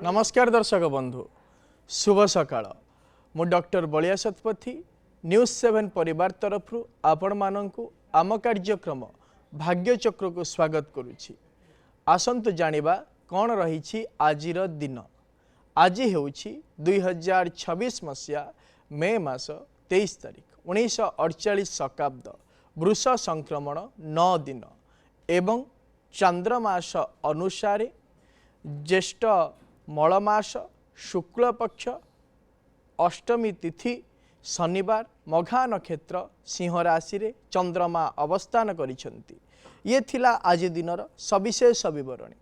नमस्कार दर्शक बंधु शुभ सकाळ मु डॉक्टर बलिया शतपथी न्यूज 7 परिवार तरफ आपण माननकु आम कार्यक्रम भाग्यचक्र को स्वागत करुछि। आसंतु जानिबा कौन रही आजिर दिन। आज हेउछि 2026 मसीहा मे मास 23 तारिख 1948 शकाब्द वृष संक्रमण 9 दिन एवं चंद्रमास अनुसार ज्येष्ठ मलमास शुक्ल पक्ष अष्टमी तिथि शनिवार मघा नक्षत्र सिंह राशि रे चंद्रमा अवस्थान करिसेंती। ये थिला आज दिनर सविशेष विवरणी।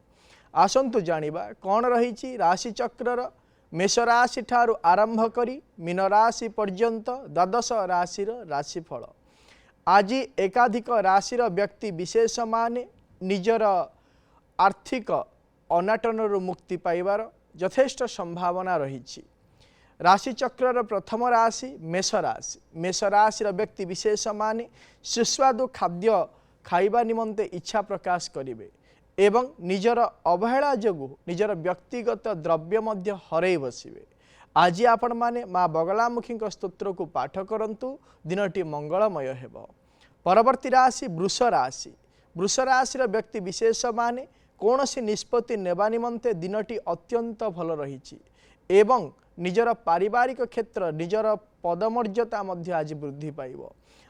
आसंतु जानिबा कौन रही राशि चक्रर मेष राशि ठारू आरंभ करी मीन राशि पर्यंत द्वादश राशि राशिफल। आज एकाधिक राशिर व्यक्ति विशेष माने निजर आर्थिक अनाटनरू मुक्ति पाइबार यथेष्ट संभावना रही। राशि चक्रर प्रथम राशि मेष राशि। मेष राशि व्यक्ति विशेष माने सुस्वादु खाद्य खाइबा निमंते इच्छा प्रकाश करिवे एवं निजर अवहेला जोगु निजर व्यक्तिगत द्रव्य मध्य हरई बसिवे। आज आपण माने माँ बगलामुखी स्तोत्र को पाठ करंतु दिनटी मंगलमय हेब। परवर्ती राशि वृष राशि। वृष राशि व्यक्ति विशेष माने कौन सी निष्पत्ति नेबा निमंते दिनटी अत्यंत भल रही एवं निजर पारिवारिक क्षेत्र निजर पदमर्यादा मध्य आज वृद्धि पाइब।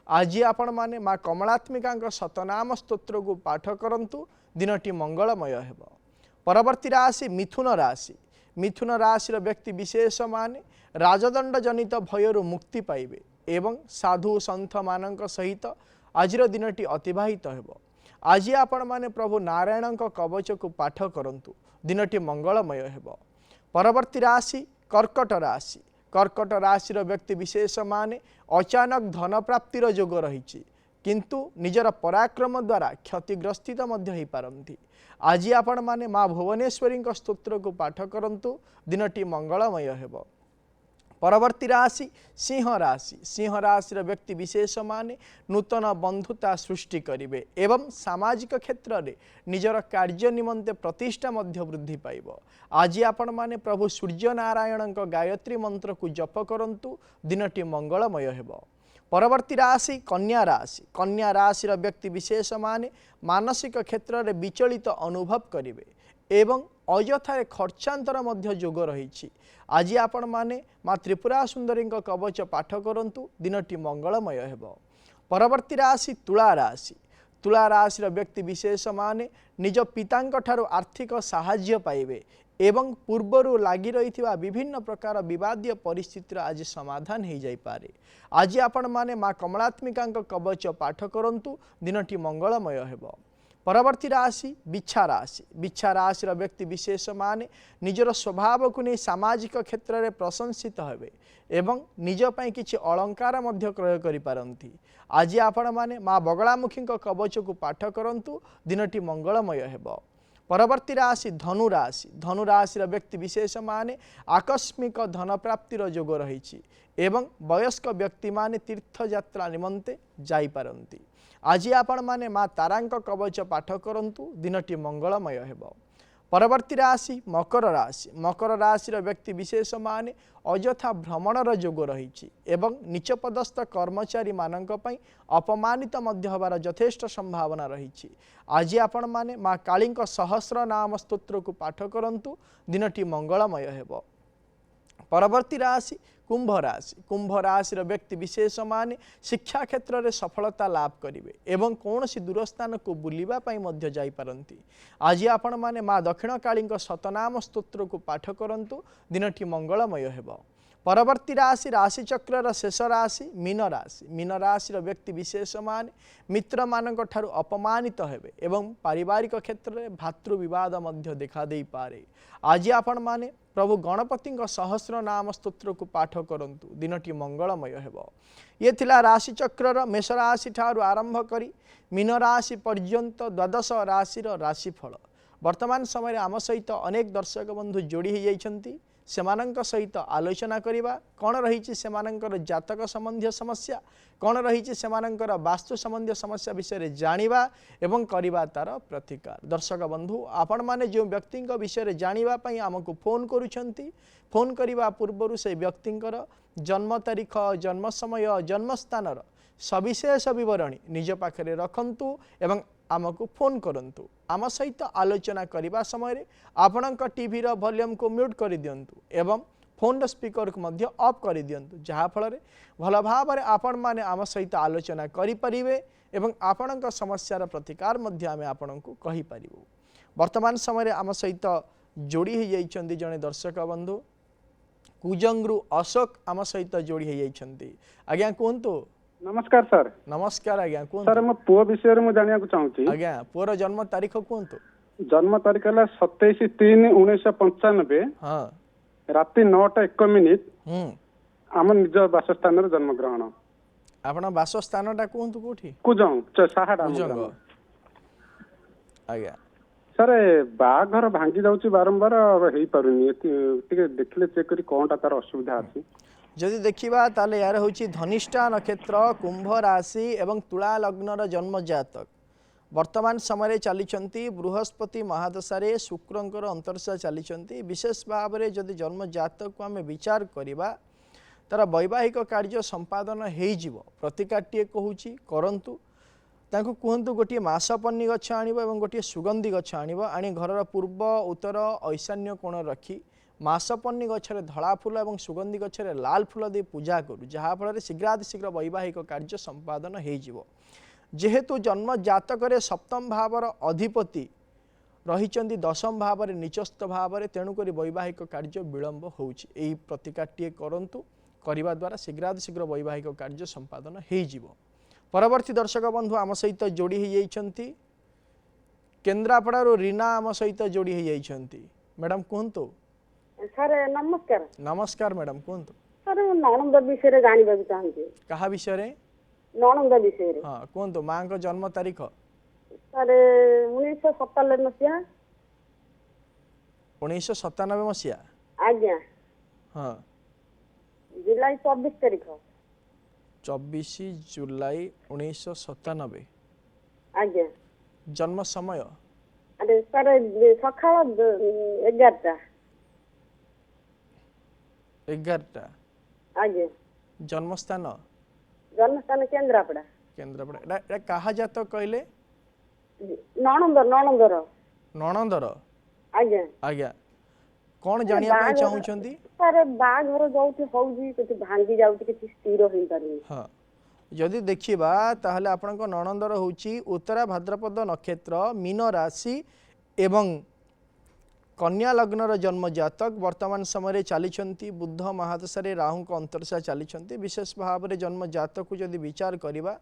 आज आपण माने माँ कमलात्मिका शतनाम स्तोत्र को पाठ करंतु दिनटी मंगलमय हेब। परवर्ती राशि मिथुन राशि। मिथुन राशि व्यक्ति विशेष माने राजदंड जनित भयरु मुक्ति पाइबे एवं साधु संत मानक सहित आजिर दिनटी अतिबाहित हेब। आज आपण माने प्रभु नारायण कवच को पाठ करंतु दिनटी मंगलमय हेब। परवर्ती राशि कर्कट राशि। कर्कट राशि व्यक्ति विशेष माने अचानक धन प्राप्तिर जोग रही किंतु निजर पराक्रम द्वारा क्षतिग्रस्तित मध्य ही पारंती। आज आपण माने माँ भुवनेश्वरी स्तोत्र को पाठ करंतु दिनटी मंगलमय हेब। परवर्ती राशि सिंह राशि। सिंह राशि व्यक्ति विशेष माने नूतन बंधुता सृष्टि करिवे एवं सामाजिक क्षेत्र में निजर कार्य निमंते प्रतिष्ठा मध्य वृद्धि पाइब। आज आपण माने प्रभु सूर्य नारायण गायत्री मंत्र को जप करंतु दिनटी मंगलमय हेब। परवर्ती राशि कन्या राशि। कन्या राशि व्यक्ति विशेष माने मानसिक क्षेत्र में विचलित अनुभव करिवे एवं अयथारे खर्चांतर मध्य जोग रही। आज आपण माने माँ त्रिपुरा सुंदरी कवच पाठ करंतु दिनटी मंगलमय हेब। परवर्ती राशि तुला राशि। तुला राशि व्यक्ति विशेष माने निज पितांक ठारू आर्थिक साहाय्य पाइबे एवं पूर्वरु लागी रहिथिबा विभिन्न प्रकार विवादीय परिस्थितिर आज समाधान हो जाई पारे। आज आपण माने माँ कमलात्मिका कवच पाठ करंतु दिनटी मंगलमय हेब। परवर्ती राशि बिच्छा राशि। बिच्छा राशि व्यक्ति विशेष माने निजर स्वभाव को नहीं सामाजिक क्षेत्र में प्रशंसित हेबे एवं निज पई किछि अलंकार मध्य क्रय करि पारंती। आज आपण माने माँ बगलामुखी कवच को पाठ करंतु दिनटी मंगलमय हेब। परवर्ती राशि धनु राशि। धनु राशि व्यक्ति विशेष माने आकस्मिक धन प्राप्तिर जोग रही एवं वयस्क व्यक्ति माने तीर्थयात्रा निमंते जाई पारंती। आज आपण माने माँ तारांक कवच पाठ करंतु दिनटी मंगलमय हेब। परवर्ती राशि मकर राशि। मकर राशि व्यक्ति विशेष माने अयथा भ्रमणर जोग रही एवं नीचपदस्थ कर्मचारी मानक पई अपमानित मध्य हबार यथेष्ट संभावना रही। आज आपण माने माँ कालींक सहस्र नाम स्तोत्र को पाठ करंतु दिनटी मंगलमय हेब। परवर्ती राशि कुंभ राशि। कुंभ राशि व्यक्ति विशेष माने शिक्षा क्षेत्र में सफलता लाभ करिवे एवं कौन सी दूरस्थान को बुलिबा पई मध्य जाई पारंती। आज आपण माने माँ दक्षिण काली शतनाम स्तोत्र को पाठ करंतु दिनटी मंगलमय हेब। परवर्ती राशि राशि चक्रर शेष राशि मीन राशि। मीन राशि व्यक्ति विशेष माने मित्र मानक ठारू अपमानित हेबे एवं पारिवारिक क्षेत्र में भातृ विवाद मध्य देखा देई पारे। आज आपण माने प्रभु गणपति सहस्र नाम स्तोत्र को पाठ करंतु दिनटी मंगलमय हेब। ये थिला राशि चक्रर मेष राशि ठारू आरंभ करी मीन राशि पर्यंत द्वादश राशि राशिफल। वर्तमान समय आम सहित अनेक दर्शक बंधु जोड़ी हो जाइछंती सेमानंक सहित आलोचना करिबा कौन रही सेमानंकर जातक संबंधी समस्या कौन रही सेमानंकर वास्तु संबंधी समस्या विषय जानिबा एवं करिबा तार प्रतिकार। दर्शक बंधु आपण माने जो व्यक्ति विषय जानिबा पई हमकु फोन करूछंती फोन करिबा पूर्वरु से व्यक्तिंकर जन्म तारीख जन्म समय जन्म स्थानर सविशेष विवरणी निज पाखरे रखंतु एवं आमको फोन करंतु आम सहित आलोचना करने समय आपणक टीवी रो वॉल्यूम को म्यूट कर दियंतु एवं फोन स्पीकर को मध्य ऑफ कर दियंतु जहा फल भल भाव में आपण माने आम सहित आलोचना करि परिबे एवं आपणक समस्यार प्रतिकार मध्य आमे आपणको कहि परिबो। वर्तमान समय आम सहित जोड़ी हो जाइछंती जने दर्शक बंधु कुजंगरू अशोक आम सहित जोड़ी हो जाइछंती। आज्ञा कहंतु। नमस्कार सर। नमस्कार आज्ञा कहंतु। सर मो पुओ विषय में जानिया को चाहूची। आज्ञा पुओर जन्म तारीख कहंतु। जन्म तारीख है 27/3/1995। हां राति 9:01 आम निज वासस्थान रे जन्म ग्रहण। आपण वासस्थान टा कहंतु कोठी। कुजंग साहाडा। आज्ञा सर बाघर भांगी जाउची बारंबार हेई पारुनी टिके देखले चेक करी कोनटा तार असुविधा अछि। जदि देखिबा ताले यार होची धनिष्ठा नक्षत्र कुंभ राशि एवं तुला लग्नर जन्म जातक वर्तमान समय चली बृहस्पति महादशा शुक्रंकर अंतरशा चली विशेष भाव में जदि जन्म जातक को आम विचार करवा तार वैवाहिक कार्य संपादन हो प्रतिकाटे कहूँ करंतु तांको कहतु गोटे मासपन्नी गछ आण गोटे सुगंधी गछ आनी घर पूर्व उत्तर ईशान्य कोण रखी मासपन्नी गछरे धला फूल और सुगंधी गछरे लाल फूल दे पूजा करूँ जहाँफल शीघ्रातिशीघ्र वैवाहिक कार्य संपादन हो जेहेतु जन्म जातक सप्तम भावर अधिपति रही दशम भाव नीचस्थ भाव तेणुक वैवाहिक कार्य विलंब होई प्रतिकाटे करंतु करने द्वारा शीघ्रातिशीघ्र वैवाहिक कार्य संपादन हो। परवर्ती दर्शक बंधु आम सहित जोड़ी हो केन्द्रापड़ारू रीना आम सहित जोड़ी हो मैडम कहतु। सर नमस्कार। नमस्कार मैडम कहतु। सर नणंद विषय जानवा चाहूँ। कहा विषय? नणंद विषय। हाँ कहतु माँ को जन्म तारीख। सर 1997 मसीहा। 1997 मसीहा। आज्ञा। हाँ जुलाई 24 तारीख। 24 जुलाई 1997। आज्ञा। जन्म समय? अरे सर सकाळ 11टा। 11टा। आज्ञा। जन्म स्थान? जन्म स्थान केन्द्रापड़ा। केन्द्रापड़ा एटा कहा जातो कहले? नणंदर। नणंदर। आज्ञा। आज्ञा कौन जानिया पई चाहुचंती? सर बाघर जोउती होउजी किछि भांगी जाउती किछि स्थिर होई पारुनी। हां यदि देखिबा ताहले आपनक नणंदर होउची उत्तरा भाद्रपद नक्षत्र मीन राशि एवं कन्या लग्नर जन्म जातक वर्तमान समय चली बुद्ध महादशा राहु को अंतरशा चली विशेष भाव में जन्म जातक को जदि विचार करवा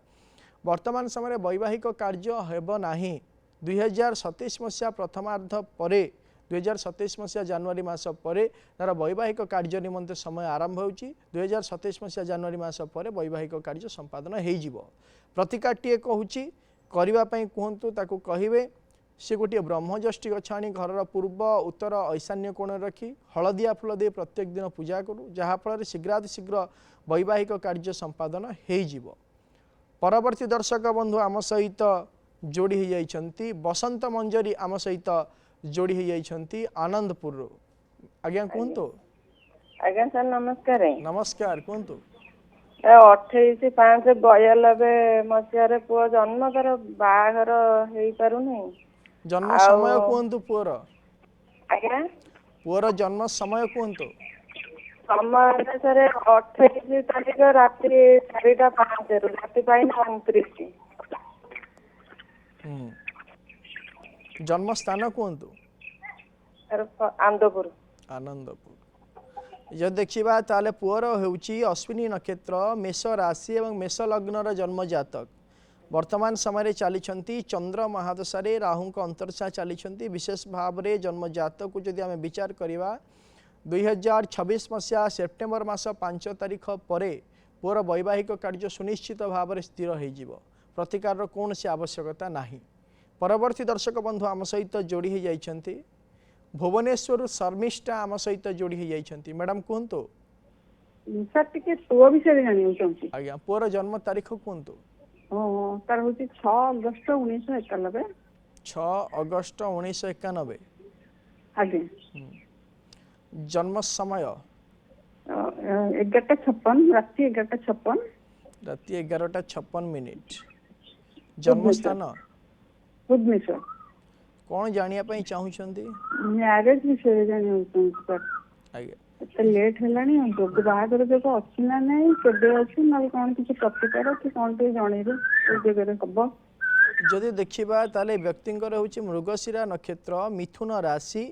वर्तमान समय वैवाहिक कार्य हेब नाही। 2027 मसीहा प्रथमार्ध पर 2027 मसीहा जनवरी मास पर तार वैवाहिक कार्य निमंते समय आरंभ होउची। 2027 मसीहा जनवरी मास पर वैवाहिक कार्य संपादन हो प्रतिकाटे कहूँ करने कहतु ताकू कहे से गोटे ब्रह्मज्येष्ठी गछ आनी घर पूर्व उत्तर ईशान्य कोण रखी हलदिया फूल दे प्रत्येक दिन पूजा करूँ जहाँफल शीघ्रातिशीघ्र वैवाहिक कार्य संपादन हो। परवर्ती दर्शक बंधु आम सहित जोड़ी हो जाइछंती बसंत मंजरी आम सहित जोड़ी हो जाइछंती आनंदपुर। आज्ञा कहतु। आज्ञा सर नमस्कार। नमस्कार कहतु। 28/5/92 मसीह पुओ जन्म तार बाघर हेई पारु नहीं। जन्म समय कहतु पुओर? आज्ञा पुओर जन्म समय कहतु। समय सर 28 तारीख रात्रि 4:05 राति 29। जन्म स्थान कहतु? आनंदपुर। आनंदपुर। जब देखा ताले पुअर होउची अश्विनी नक्षत्र मेष राशि एवं मेष लग्नर जन्म जातक वर्तमान समय चली चंद्र महादशा राहु को अंतरशा चली विशेष भाव में जन्म जातक को जदि आम विचार करवा 2026 मसीहा सेप्टेम्बर मास 5 तारीख पर पुअर वैवाहिक कार्य सुनिश्चित भाव में स्थिर हो प्रतिकार कौन सी आवश्यकता नहीं। परवर्ती दर्शक बंधु आम सहित जोड़ी हो जाइछंती भुवनेश्वर शर्मिष्ठा आम सहित जोड़ी हो जाइछंती मैडम कहतु ସାର୍ ଟିକେ ପୁଅ ବିଷୟରେ ଜାଣିବାକୁ ଚାହୁଁଛି। आज्ञा पुअर जन्म तारीख कहतु ତାର ହଉଛି 6 ଅଗଷ୍ଟ 1991। 6 अगस्त 1991 ଆଜ୍ଞା। जन्म समय 11:56 ରାତି 11:56 राति 11:56 जन्म स्थान ଭୁବନେଶ୍ୱର। कौन जानिया पई चाहुछंती ମ୍ୟାରେଜ ବିଷୟରେ ଜାଣିବାକୁ ଚାହୁଁଛି ସାର୍। आज्ञा ଏତେ ଲେଟ୍ ହେଲାଣି ଯୋଗ ବାହାଘର ଯୋଗ ଅଛି ନା ନାହିଁ କେବେ ଅଛି ନହେଲେ କଣ କିଛି ପ୍ରତିକାର କି କଣ ଟିକେ ଜଣେଇବେ କୋଉ ଜାଗାରେ ହବ। जदि देखिबा ताले व्यक्तिंकर होची मृगशिरा नक्षत्र मिथुन राशि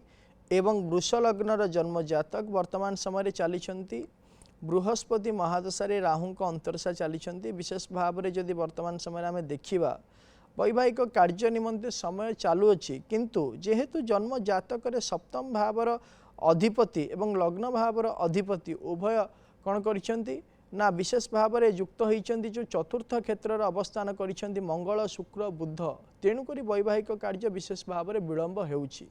एवं वृष लग्नर जन्म जातक वर्तमान समय रे चालिछंती बृहस्पति महादशारे राहुंक अंतरसा चालिछंती विशेष भाव रे जदि वर्तमान समय आमे देखिबा वैवाहिक कार्य निमंते समय चालू अछि किंतु जेहेतु जन्म जातक रे सप्तम भावर अधिपति एवं लग्न भावर अधिपति उभय कौन करिछंती ना विशेष भाव में युक्त होती जो चतुर्थ क्षेत्र अवस्थान करिछंती मंगल शुक्र बुध तेणुकरी वैवाहिक कार्य विशेष भाव में विलंब होउछि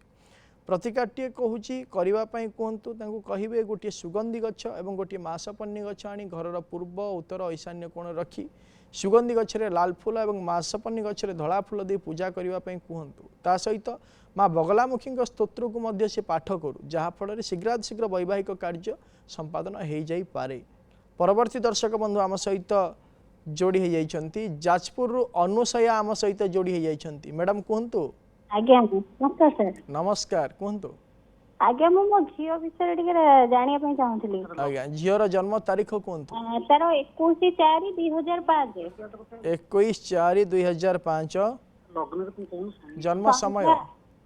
प्रतिकारटीए कहूँ करने कहतु कहे गोटे सुगंधि गछ और गोटे मासपन्नी गछ आनी घर पूर्व उत्तर ईशान्य कोण रखी सुगंधि गछरे लाल फूल और मासपन्नी गछरे धला फूल दे पूजा करने कहतु ता सहित माँ बगलामुखी स्तोत्र को मध्य से पाठ करू जहाँफल शीघ्रातिशीघ्र वैवाहिक कार्य संपादन हो जाई पारे। परवर्ती दर्शक बंधु आम सहित जोड़ी हो जाइछंती जाजपुर अनुसया आम सहित जोड़ी हो जाइछंती मैडम कहतु आज्ञा नमस्कार सर। नमस्कार कहतु आज्ञा मो झील विषय जानिया ପାଇଁ ଚାହୁଁଥିଲି। आज्ञा झीर जन्म तारीख कहतु तार 21/4/2005 21/4/2005 जन्म समय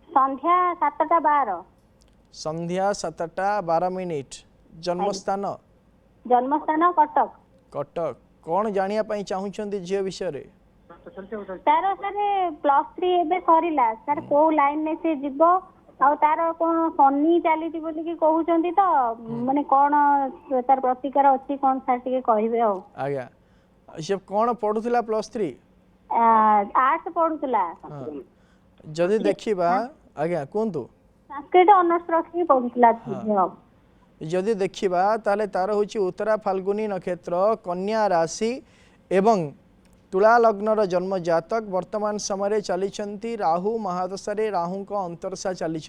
संध्या 7:12 संध्या 7:12 जन्म स्थान कटक। कटक कौन जानिया ପାଇଁ चाहुछंती झील विषय रे तार सर +3 एबे सरिला सर को लाइन ने से जीवो आ तार कोन सन्नी चलीती बोली कि कहउचंती तो माने कोन तार प्रतिकार अछि कोन सर टिके कहिबे आ आज्ञा से कौन पढ़ुथिला +3 आर्ट्स पढुतला जदि देखिबा आज्ञा कहतु संस्कृत ऑनर्स रखी पढुतला जदि देखिबा ताले तार होची उत्तरा फाल्गुनी नक्षत्र कन्या राशि एवं तुला लग्नर जन्म जातक वर्तमान समय चली राहु महादशा राहु अंतरसा चली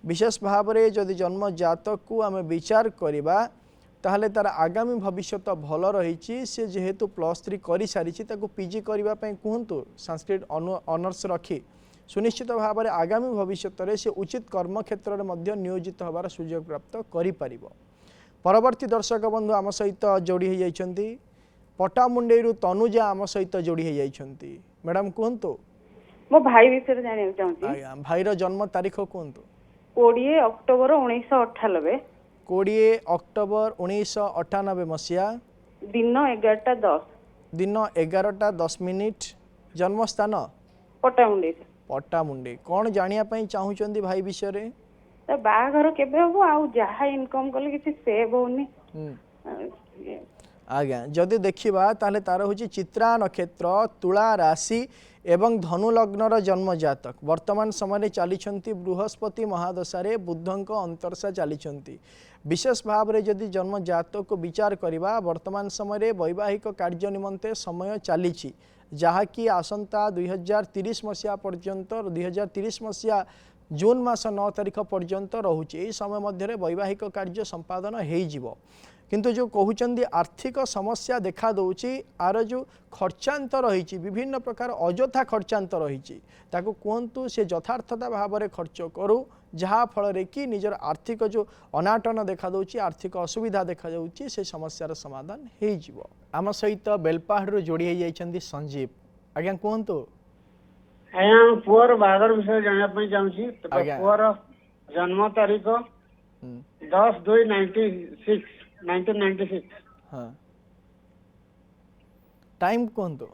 विशेष भाव में जदि जन्म जातक को आम विचार करवा ताहले तार आगामी भविष्यत भल रही से जेहेतु +3 कर सारी पीजी करने कहतु संस्कृत ऑनर्स रखी सुनिश्चित भाव में आगामी भविष्य में से उचित कर्म क्षेत्र में नियोजित होवार सुयोग प्राप्त करि परिबो। परवर्ती दर्शक बंधु आम सहित जोड़ी हो जाइछंती पटामुंडेरु तनुजा आम सहित जोड़ी हो जाइछंती मैडम कहतु ମୋ ଭାଇ ବିଷୟରେ ଜାଣିବାକୁ ଚାହୁଁଛି। आज्ञा भाईर जन्म तारीख कहतु 20 ଅକ୍ଟୋବର 1998 20 अक्टोबर 1998 मसीहा दिन 11:10 दिन 11:10 जन्म स्थान ପଟାମୁଣ୍ଡି। पटामुंडे कौन जानिया ପାଇଁ चाहुचंदी भाई विषय रे ତ ବାହାଘର କେବେ ହବ ଆଉ ଯାହା ଇନକମ୍ କଲେ କିଛି ସେଭ୍ ହଉନି। आज्ञा जदि देखिबा ताले तार होची चित्रा नक्षत्र तुला राशि एवं धनु लग्नर जन्म जातक वर्तमान समय चली बृहस्पति महादशा बुधंक अंतरसा चली विशेष भाव में जदि जन्म जातक को विचार करवा वर्तमान समय वैवाहिक कार्य निमंते समय चली जहाँकि आसंता 2030 मसीहा पर्यंत 2030 मसीहा जून मास 9 तारीख पर्यंत रोचे यही समय मध्य वैवाहिक कार्य संपादन हो किंतु जो कहते आर्थिक समस्या देखा दौची आर जो खर्चांत रही विभिन्न प्रकार अजथा खर्चांत रही कहतु से यथार्थता भाव में खर्च करू जहाँ फल कि निजर आर्थिक जो अनाटन देखा दौची आर्थिक असुविधा देखा जाउची से समस्यार समाधान हो आम सहित बेलपाहाड़ जोड़ी हो जाइछंती संजीव आज्ञा कहतु आज्ञा पुअर बाहागर विषय जानिया पई चाहूछी आज्ञा। पुअर जन्म तारीख 10/2/1996 हाँ टाइम कहतु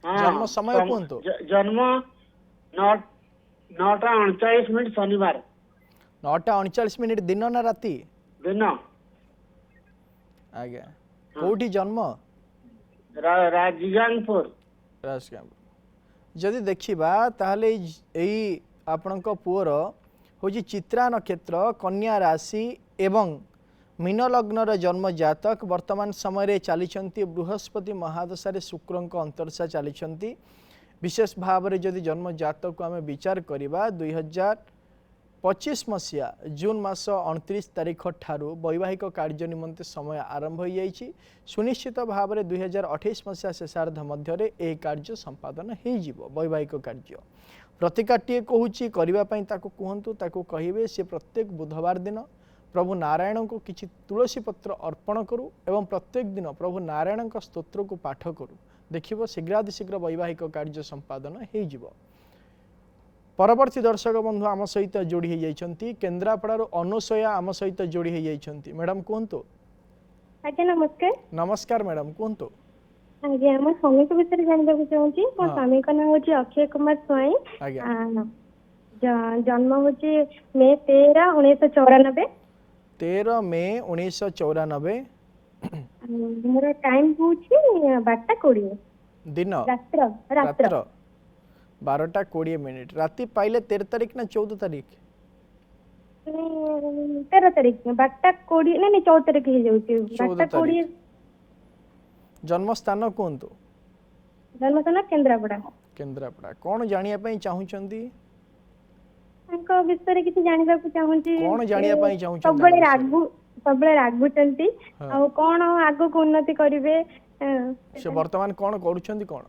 जन्म समय कहतु जन्म 9:39 शनिवार 9:39 दिन ना राति दिन आज्ञा कोठी जन्म राजगांगपुर राजगांव जदि देखिबा ताहले एई ଆପଣଙ୍କ ପୁଅର ହେଉଛି ଚିତ୍ରା ନକ୍ଷତ୍ର କନ୍ୟା ରାଶି ଏବଂ मीन लग्नर जन्म जातक वर्तमान समय चली बृहस्पति महादशा शुक्रंक अंतरसा चली विशेष भाव में जदि जन्म जातक को आम विचार करवा 2025 मसीहा जून मास 29 तारीख ठारू वैवाहिक कार्य निमंते समय आरंभ हो जाइए। सुनिश्चित भाव में 2028 मसीहा शेषार्ध मध्य यह कार्य संपादन हो वैवाहिक कार्य प्रतिकाटीए कहूँ करने कहतु कहे से प्रत्येक बुधवार दिन प्रभु नारायण को किसी तुलसी पत्र अर्पण करूँ एवं प्रत्येक दिन प्रभु नारायण का स्तोत्र को पाठ करूँ देखिए शीघ्रातिशीघ्र वैवाहिक कार्य संपादन हो। परवर्ती दर्शक बंधु आम सहित जोड़ी होती केन्द्रापड़ार अनुसया आम सहित जोड़ी होती मैडम कहतु। आज्ञा नमस्कार। नमस्कार मैडम कहतु। आज्ञा मो स्वामी को विषय जानवा चाहूँगी। मो स्वामी का नाम हूँ अक्षय कुमार स्वाई। जन्म हूँ मे 13 1994। 13 मे 1994। मोर टाइम हूँ 12:20 दिन रात्र 12:20 राति पाइले 13 तारीख ना 14 तारीख 13 तारीख 12:20 नहीं 14 तारीख हो जाउची 12:20। जन्म स्थान कहतु। जन्म स्थान केन्द्रापड़ा। केन्द्रापड़ा कौन जानिया पई चाहुचंदी तांको विषय किछि जानिबा को चाहूची। कौन जानिया पई चाहुचंदी सबले रागुचंती आ कोन आगो को उन्नति करिवे से वर्तमान कौन करूचंदी कौन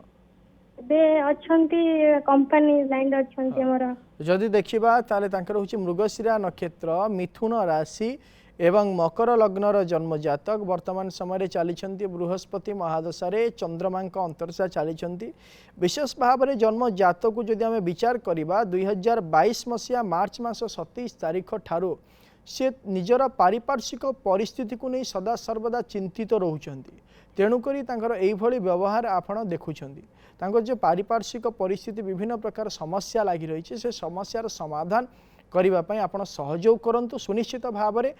बे अछंती कंपनी लाइन अछंती हमर जदि देखिबा ताले तांकर होची मृगशिरा नक्षत्र मिथुन राशि एवं मकर लग्नर जन्म जातक वर्तमान समय चली बृहस्पति महादशा चंद्रमा अंतरसा चली विशेष भाव में जन्म जातक को जदि आम विचार करवा 2022 मसीहा मार्च मास 27 तारीख ठारू से निजर पारिपार्श्विक परिस्थिति को नहीं सदा सर्वदा चिंतित रोचंती तेणुक यही व्यवहार आपण देखुंट जो पारिपार्श्विक परिस्थिति विभिन्न प्रकार समस्या लगी रही से समस्यार समाधान करने आपण सहयोग करंतु सुनिश्चित भाव में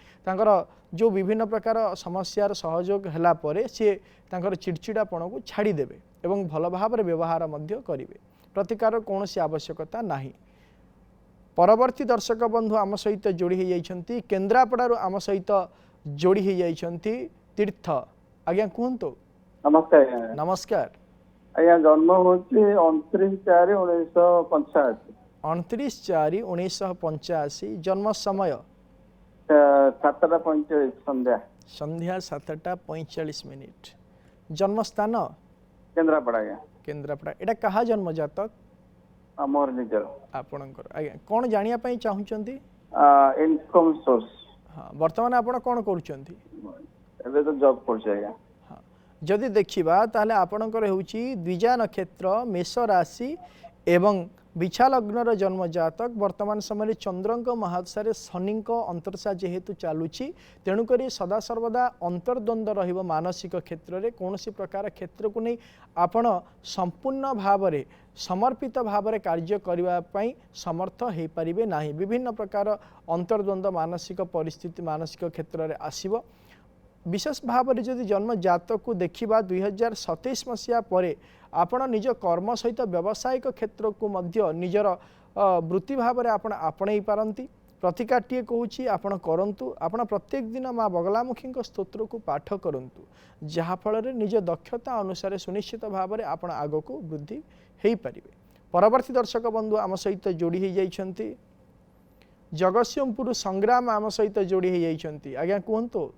जो विभिन्न प्रकार समस्यार सहयोग हैला परे सी चिड़चिड़ापण को छाड़देवे एवं भल भाव में व्यवहार करेंगे प्रतिकार कौन आवश्यकता नहीं। परवर्ती दर्शक बंधु आम सहित जोड़ी होती केन्द्रापड़ारू आम सहित जोड़ी होती तीर्थ आज्ञा कहतु। नमस्कार। नमस्कार आज्ञा जन्म हूँ 29/4/1985। 29/4/1985 जन्म समय 7:45 संध्या 7:45 जन्म स्थान केन्द्रापड़ा। केन्द्रापड़ा एटा कहा जन्म जातक मोर निजर आपणकर आज्ञा कौन जानिया पई चाहुचंती इनकम सोर्स। हाँ वर्तमान आपण कौन करूचंती एबे तो जॉब करछ आज्ञा। हाँ जदि देखिबा ताले आपणकर होउची द्विजा नक्षत्र मेष राशि एवं बिछा लग्नर जन्म जातक वर्तमान समय चंद्रंक महादशा शनि अंतरसा जेहेतु चलुची तेणुक सदा सर्वदा अंतर्द्वंद रहिबो मानसिक क्षेत्र में कौन प्रकार क्षेत्र को नहीं आपण संपूर्ण भाव में समर्पित भाव में कार्य करने समर्थ हो पारे ना विभिन्न प्रकार अंतर्द्वंद मानसिक परिस्थिति मानसिक क्षेत्र में आसीबो। विशेष भाव में जदि जन्म जातक को देखा 2027 मसीहा पर आपण निज कर्म सहित व्यावसायिक क्षेत्र को मध्य निजर वृत्ति भाव में आपण आपणई पारती प्रतिकाटीए कहूँ आपण करंतु आपण प्रत्येक दिन माँ बगलामुखी स्तोत्र को पाठ करंतु जहाँफल निज दक्षता अनुसार सुनिश्चित भाव में आपण आग को वृद्धि हो पारे। परवर्ती दर्शक बंधु आम सहित जोड़ी होती जगतसिंहपुर संग्राम आम सहित जोड़ी होती आज्ञा कहतु।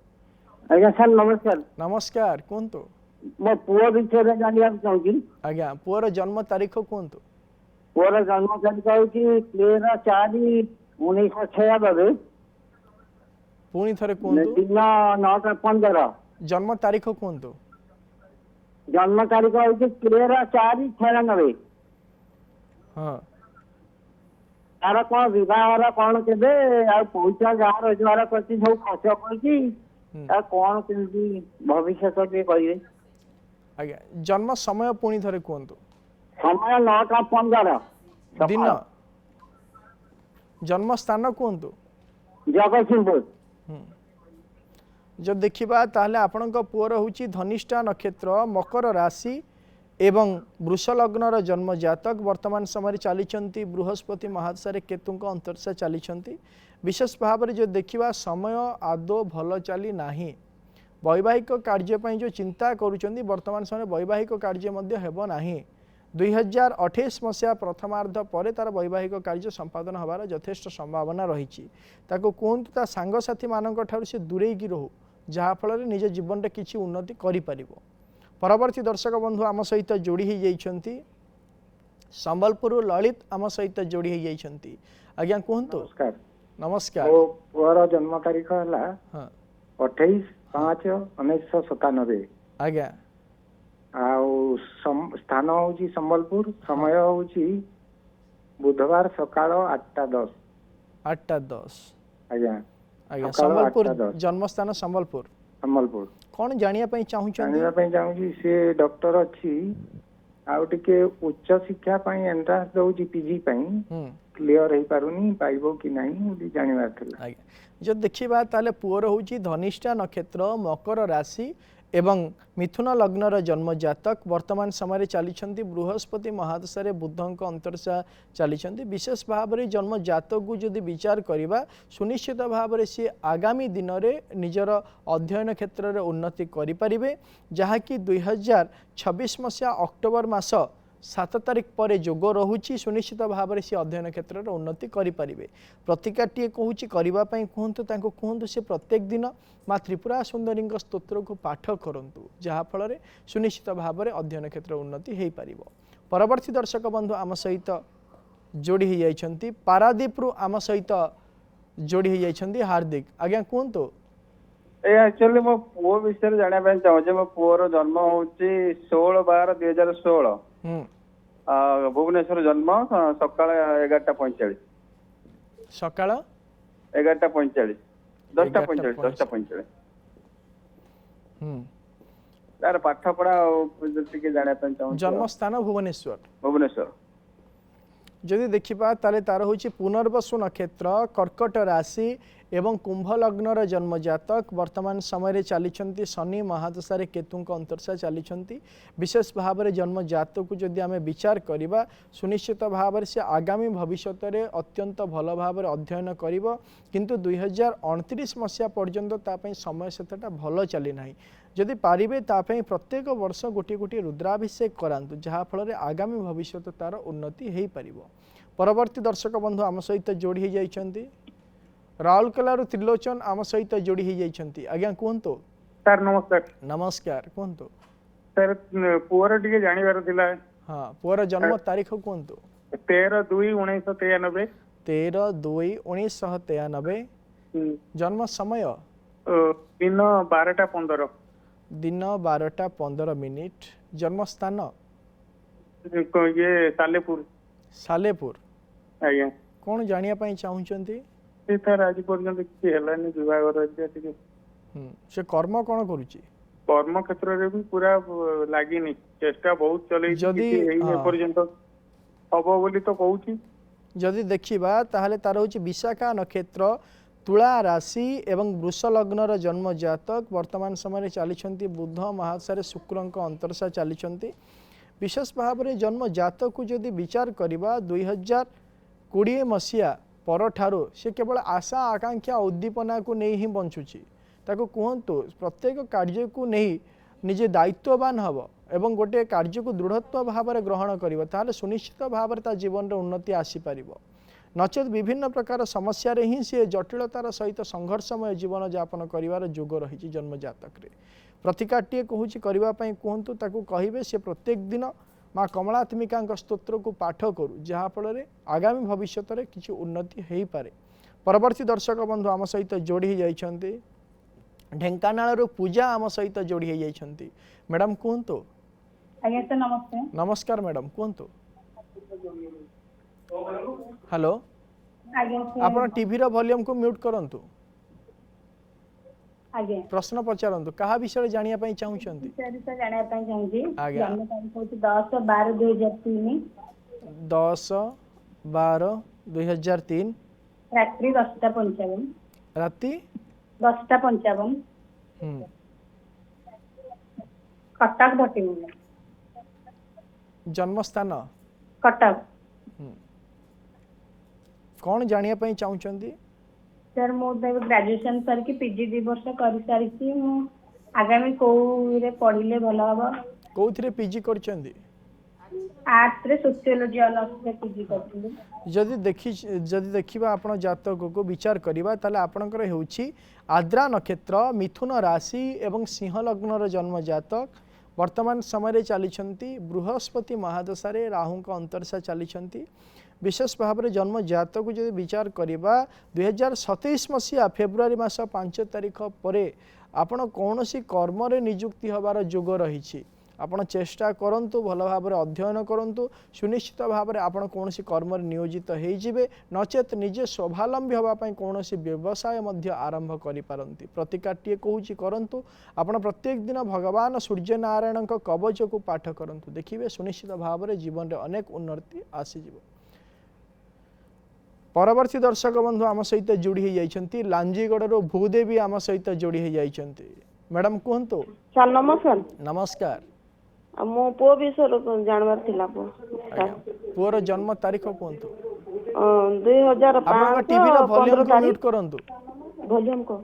आज्ञा सर नमस्कार। नमस्कार कहतु। मो पुओ विषय जानवा चाहूँगी। आज्ञा पुओर जन्म तारीख कहतु। पुओर जन्म तारीख हूँ 13/4/1996। पुणी थरे कहतु। दिन 9:15। जन्म तारीख कहतु। जन्म तारीख हूँ 13/4/96। हाँ तार कौन विवाह कौन के पैसा जहाँ रोजगार कर सब खर्च कर कौन केमती भविष्य कहे। आज्ञा जन्म समय पुणी थरे कहतु। समय 9:15 दिन जन्म स्थान कहतु। जगतसिंहपुर। जो देखा ताहले आपणक पुअर होची धनिष्ठा नक्षत्र मकर राशि एवं वृष लग्नर जन्म जातक वर्तमान समय चली बृहस्पति महादशा केतुंक अंतर्शा चली विशेष भाव में जो देखा समय आदौ भल चली नाही वैवाहिक कार्य जो चिंता करुँच वर्तमान समय वैवाहिक कार्य हेब नाही 2028 मसीहा प्रथमार्ध पर तार वैवाहिक कार्य संपादन होबार यथेष्ट संभावना रही कहतु ता सांगसाथी मानक ठारू से दूरे की रहू जहाँफल निज जीवन में किसी उन्नति करिपारिब। परवर्ती दर्शक बंधु आम सहित जोड़ी हो जाइछंती संबलपुर ललित आम सहित जोड़ी हो जाइछंती। आज्ञा कहतु। नमस्कार। नमस्कार। मो पुअर जन्म तारीख है हाँ 28/5/1997। आज्ञा आउ स्थान हूँ संबलपुर समय हूँ बुधवार सकाळ 8:10। 8:10 आज्ञा आज्ञा सकाळ संबलपुर 8:10 जन्मस्थान संबलपुर संबलपुर कौन जानिया पई चाहुछंती जानिबा चाहूँगी सी डॉक्टर अच्छी आउ टिके उच्च शिक्षा एंट्रांस दउची पीजी क्लियर हो पारुनी पाइबो कि नहीं जानिबार थिला। आज्ञा जो देखिबा ताले पुअर होची धनिष्ठा नक्षत्र मकर राशि एवं मिथुन लग्नर जन्म जातक वर्तमान समय चली बृहस्पति महादशा बुधंक अंतर्शा चली विशेष भाव में जन्म जातक को जदि विचार करवा सुनिश्चित भाव में सी आगामी दिन में निजर अध्ययन क्षेत्र में उन्नति करें जहाँकि 2026 मसीहा अक्टोबर मास 7 तारिख पर जोग रहुची सुनिश्चित भाव में सी अध्ययन क्षेत्र में उन्नति करें। प्रतिकाटे कहूँ करने कहतु से प्रत्येक दिन माँ त्रिपुरा सुंदरी स्तोत्र को पाठ करूँ जहाँफल सुनिश्चित भाव में अध्ययन क्षेत्र उन्नति हो पार। परवर्ती दर्शक बंधु आम सहित जोड़ी हो जाइछंती पारादीपरू आम सहित जोड़ी हो जाइछंती हार्दिक। आज्ञा कहतु। एक्चुअली मो पुओ विषय जाना चाहूँ मो पुओर जन्म हूँ 16/12/2016 भुवनेश्वर जन्म सकाळ 11:45 सकाळ 11:45 10:45 तार पाठ पढ़ा जाना चाहूँ। जन्म स्थान भुवनेश्वर भुवनेश्वर जदि देखा ताले तार हूँ पुनर्वसु नक्षत्र कर्कट राशि एवं कुंभ लग्नर जन्म जातक वर्तमान समय चली शनि महादशा केतुंक अंतर्शा चली विशेष भाव में जन्म जातक को जदि आम विचार करवा सुनिश्चित भाव से आगामी भविष्य में अत्यंत भल भाव अध्ययन कर किंतु 2029 मसीहा पर्यंत समय सेतटा भल चली ना जदि पारिबे तापई प्रत्येक वर्ष गोटे गोटे रुद्राभिषेक करांतु जहाँफल आगामी भविष्य तार उन्नति हो पार। परवर्ती दर्शक बंधु आम सहित जोड़ी हो जाइछंती राउरकेला त्रिलोचन आम सहित जोड़ी हो जाइछंती। आज्ञा कहतु। सर नमस्कार। नमस्कार कहतु। सर पुअर टिके जानिबार थिला। हाँ पुअर जन्म तारीख कहतु। 13/2/1993 13/2/1993 जन्म समय दिन 12:15 दिन 12:15 जन्म स्थान ये सालेपुर सालेपुर। आज्ञा कौन जानिया पई चाहुचंती सर आज पर्यंत किसी हेलानी विभाग से कर्म कौन करुची कर्म क्षेत्र रे भी पूरा लागिनी चेष्टा बहुत चले जदि पर्यंत हबो बोली तो कहूची जदि देखिबा ताहले तार होची विशाखा नक्षत्र तुला राशि एवं वृष लग्नर जन्म जातक वर्तमान समय चली बुध महादशा शुक्रंक अंतर्शा चली विशेष भाव में जन्म जातक को जदि विचार करवा 2020 मसीहा पर ठारो से केवल आशा आकांक्षा उद्दीपना को नहीं ही बंचुची ताको कहतु प्रत्येक कार्य को नहीं निजे दायित्ववान हम एवं गोटे कार्य को दृढ़त्व भाव में ग्रहण कर ताहले सुनिश्चित भाव में जीवन में उन्नति आसीपार नचेत विभिन्न प्रकार समस्या ही सी जटिलतार सहित संघर्षमय जीवन यापन कर जोग रही जन्म जातक रे। प्रतिकाटे कहूँ करने कहतु ताकू कहे से प्रत्येक दिन माँ कमलात्मिका स्तोत्र को पाठ करूँ जहाँफल आगामी भविष्य में किसी उन्नति हो पारे। परवर्ती दर्शक बंधु आम सहित जोड़ी हो जाइछंती ढेंकानाल पूजा आम सहित जोड़ी हो जाइछंती। मैडम कहतु। आज्ञा सर नमस्कार। नमस्कार मैडम कहतु। हेलो आप टीवी रो वॉल्यूम को म्यूट करंतु। आज्ञा प्रश्न पचारंतु कहा विषय जानिया पई चाहुचंती सर जानिया पई चाहूची आज्ञा जन्म तारीख होची 10/12/2003 10/12/2003 रात्रि 10:55 राति 10:55 कटक भट्टीमुंडा जन्मस्थान कटक। कौन जानिया पई चाहुचंदी? सर मो ग्रेजुएशन सर की पीजी 2 वर्ष कर सारी मु आगामी कोरे पढ़िले भलो हबो? कोउथिरे पीजी करचंदी? आर्ट्स रे सोशियोलॉजी ऑनर्स रे पीजी करथिले। जदि देखिबा आपण जातक को विचार करिबा ताले आपणकर हेउची आद्रा नक्षत्र मिथुन राशि एवं सिंह लग्नर जन्म जातक वर्तमान समय चली बृहस्पति महादशा राहु का अंतरसा चली विशेष भाव में जन्म जातक को जब विचार करवा 2027 मसीहा फेब्रुआरी मास 5 तारिख पर आपण कौन कर्म निजुक्ति हबार जोग रही आपण चेष्टा करंतु भल भाव में अध्ययन करंतु सुनिश्चित भाव में आपण कौन कर्म नियोजित होइजिबे नचेत निजे स्वावलंबी होगापी कौन व्यवसाय मध्य आरंभ करिपारंती। प्रतिकाटिए कहूची करंतु आपण प्रत्येक दिन भगवान सूर्य नारायण कवच को पाठ करंतु देखिए सुनिश्चित भाव में जीवन में अनेक उन्नति आसीजिबो। परवर्ती दर्शक बंधु आम सहित जोड़ी जाइछंती लांजीगढ़ भूदेवी आम सहित जोड़ी जाइछंती। मैडम कहंतु। सर नमस्कार। नमस्कार। मो पो विषय जानवर थिला पो पुअर जन्म तारीख कहंतु। 2005 आपन टीवी रो वॉल्यूम को म्यूट करंतु। वॉल्यूम को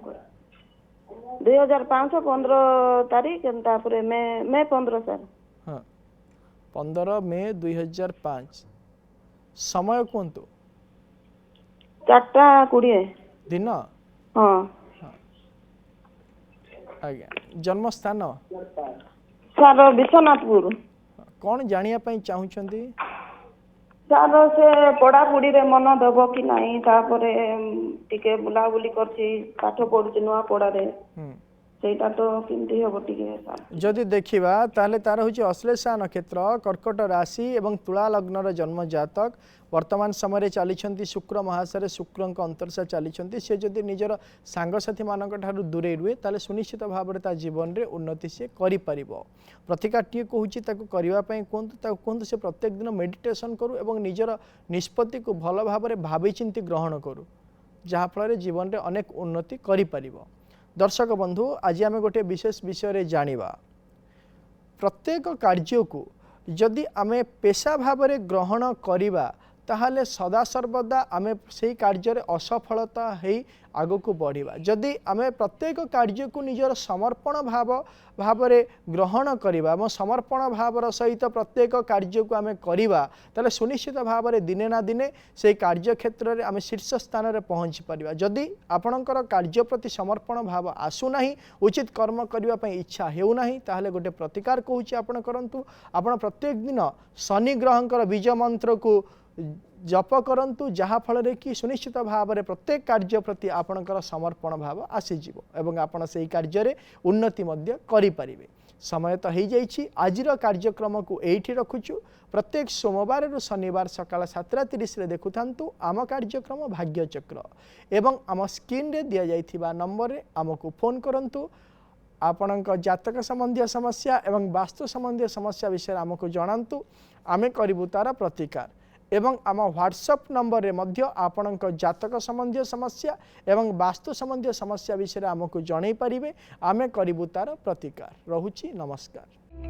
2005 15 तारीख तापरे मैं 15 सर। हां 15 मई 2005 समय कहंतु। 4:20 दिन। हां आज्ञा जन्म स्थान सर विश्वनाथपुर। कौन जानिया पई चाहुचंदी? सर से पढ़ापढ़ी रे मन देव कि नहीं तापरे टिके बुलाबुली करछि पाठ पढ़ुछि नुआ पढ़ा रे सेटा तो किंती हबो टिके सर। जदि देखिबा ताले तार होछि अश्लेषा नक्षत्र कर्कट राशि एवं तुला लग्नर जन्म जातक वर्तमान समय चली शुक्र महाशय शुक्रंक अंतरसा चली से जदि निजर सांगसाथी मानक ठारू दूरे रुए ताले सुनिश्चित भाव में जीवन में उन्नति से करि परिबो। प्रतिकाटिए कहूछि ताको करिवा पई कहंतु से प्रत्येक दिन मेडिटेशन करू एवं निजर निष्पत्ति को भल भाव में भावी चिंती ग्रहण करू जहा फल जीवन में अनेक उन्नति करि परिबो। दर्शक बंधु आज आम गोटे विशेष विषय जानिबा प्रत्येक कार्य को जदि आमे पेशा भाव में ग्रहण करिबा ताहले सदा सर्वदा आमे से कार्य असफलता है आग को बढ़िबा। जदि आमे प्रत्येक कार्य को निजर समर्पण भाव में ग्रहण करिबा म समर्पण भावर सहित प्रत्येक कार्य को आमे करिबा ताले सुनिश्चित भाव में दिने ना दिने से कार्य क्षेत्र में आमे शीर्ष स्थान में पहुँची परिबा। जदि आपणकर कार्य प्रति समर्पण भाव आसुना उचित कर्म करने इच्छा हेउना ताहले गोटे प्रतिकार कहूँ आपण करंतु। आपण प्रत्येक दिन शनि ग्रहंकर बीज मंत्र को जप करंतु जहा फल कि सुनिश्चित भाव में प्रत्येक कार्य प्रति आपणकर समर्पण भाव आसीजिवो एवं आपण से कार्य रे उन्नति मध्य करि परिबे। समय तो हो जाइछि आजिर कार्यक्रम को एठी रखुछु। प्रत्येक सोमवार रु शनिवार सकाळ 7:30 रे देखुथांतु आम कार्यक्रम भाग्य चक्र एवं आम स्क्रीन रे दिया जाइथिबा नंबर रे आमको फोन करंतु। आपणक जातक संबंधी समस्या एवं वास्तु संबंधी समस्या विषय आमको जणांतु आमे करिबु तार प्रतिकार एवं आम व्हाट्सएप नंबर रे मध्य आपणक जातक संबंधी समस्या एवं वास्तु संबंधी समस्या विषय आमको जणै परिबे आमे करिबु तार प्रतिकार। रहुछि नमस्कार।